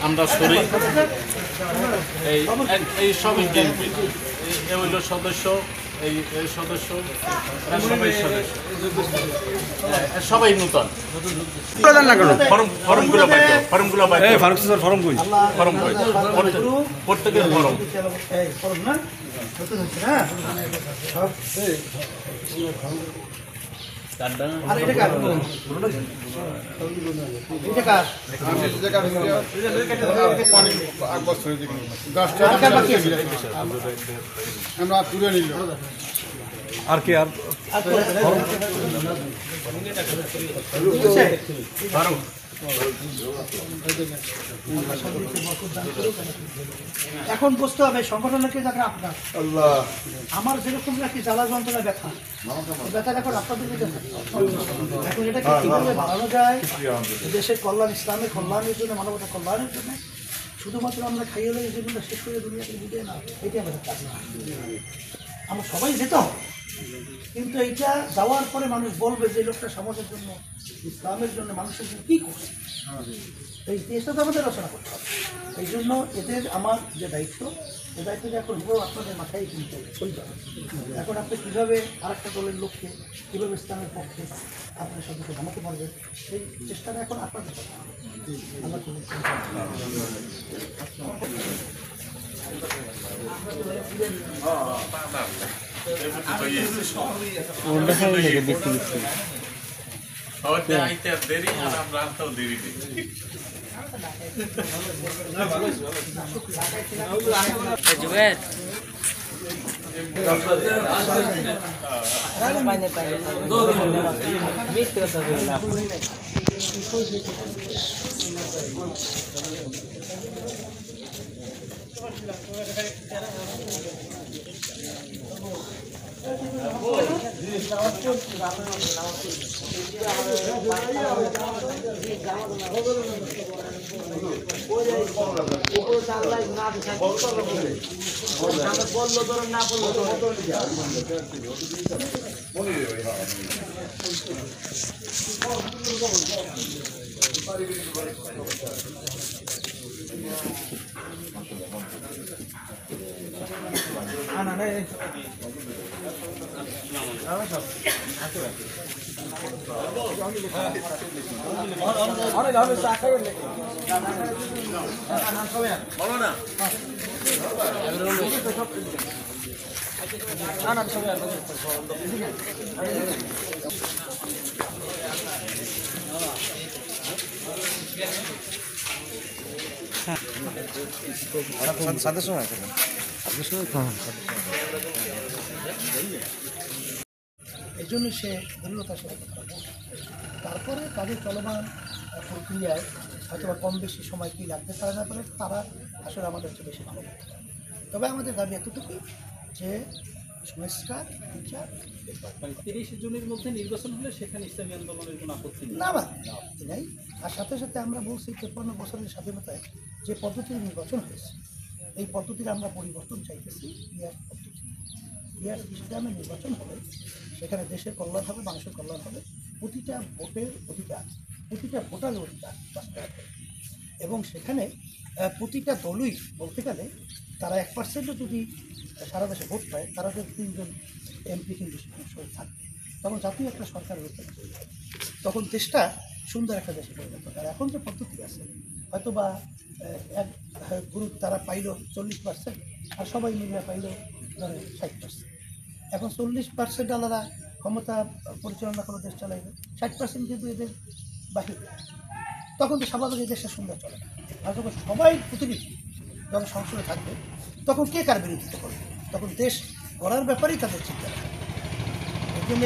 আমরা সরি এই সবই বিএনপি হইল সদস্য এই সদস্য সবাই নূতন ফর্মগুলো প্রত্যেকের ফর্ম আর কি আর এখন বুঝতে হবে সংগঠনকে দেখা আপনার আমার যেরকম নাকি জ্বালা যন্ত্রণা ব্যথা এখন আপনাদের এখন এটাকে কিভাবে বাড়ানো যায় দেশের কল্যাণ, ইসলামের কল্যাণের জন্য, মানবতা কল্যাণের জন্য শুধুমাত্র আমরা খাইয়ে হলে যেগুলো শেষ করে দুনিয়াকে বুঝে না, এটি আমাদের কাজ না। আমরা সবাই যেতে হবে, কিন্তু এইটা যাওয়ার পরে মানুষ বলবে যে লোকটা সমাজের জন্য, ইসলামের জন্য, মানুষের জন্য কী করছে, এই দেশটা তো আমাদের রচনা করতে হবে। এই জন্য এদের আমার যে দায়িত্ব, এই দায়িত্বটা এখন হলেও আপনাদের মাথায় কিনতে চলতে হবে। এখন আপনি কীভাবে আরেকটা দলের লোককে কীভাবে ইসলামের পক্ষে আপনার সঙ্গে জানাতে পারবেন, সেই চেষ্টাটা এখন আপনাদের করতে হবে। এই জন্য সে দৃঢ়তার সাথে কথা বলে। তারপরে তাদের চলমান প্রক্রিয়ায় হয়তো কম বেশি সময় কী লাগতে পারে না পারে, তারা আসলে আমাদের চেয়ে বেশি ভালো করতে পারে। তবে আমাদের দাবি এতটুকুই যে সংস্কার, বিচার, 30 জুনের মধ্যে নির্বাচন হলে সেখানে ইসলামী আন্দোলনের কোনো আপত্তি না নাই। আর সাথে সাথে আমরা বলছি 53 বছরের স্বাধীনতায় যে পদ্ধতির নির্বাচন হয়েছে, এই পদ্ধতির আমরা পরিবর্তন চাইতেছি। ইয়ার পদ্ধতি, ইয়ার ইসলামে নির্বাচন হবে, সেখানে দেশের কল্যাণ হবে, মানুষের কল্যাণ হবে, প্রতিটা ভোটের অধিকার, প্রতিটা ভোটারের অধিকার বাস্তবায়ন হবে। এবং সেখানে প্রতিটা দলই বলতে গেলে তারা 1% যদি সারা দেশে ভোট পায়, তারা যে 3 জন এমপি কিন্তু থাকবে, তখন জাতীয় একটা সরকারের উপর তখন দেশটা সুন্দর একটা দেশে পরিণত হয়। আর এখন যে পদ্ধতি আছে, হয়তো বা এক গ্রুপ তারা পাইল 40%, আর সবাই মিলে পাইল ধরে 60%। এখন 40% আলাদা ক্ষমতা পরিচালনা করে দেশ চালাইবে, 60% কিন্তু এদের বাহির। তখন তো স্বাভাবিক এই দেশের সুন্দর চলে না। আর যখন সবাই প্রতিনিধি যখন সংসদে থাকবে, তখন কে কার বিরোধিতা করবে? তখন দেশ গড়ার ব্যাপারেই তাদের চিন্তা। এই জন্য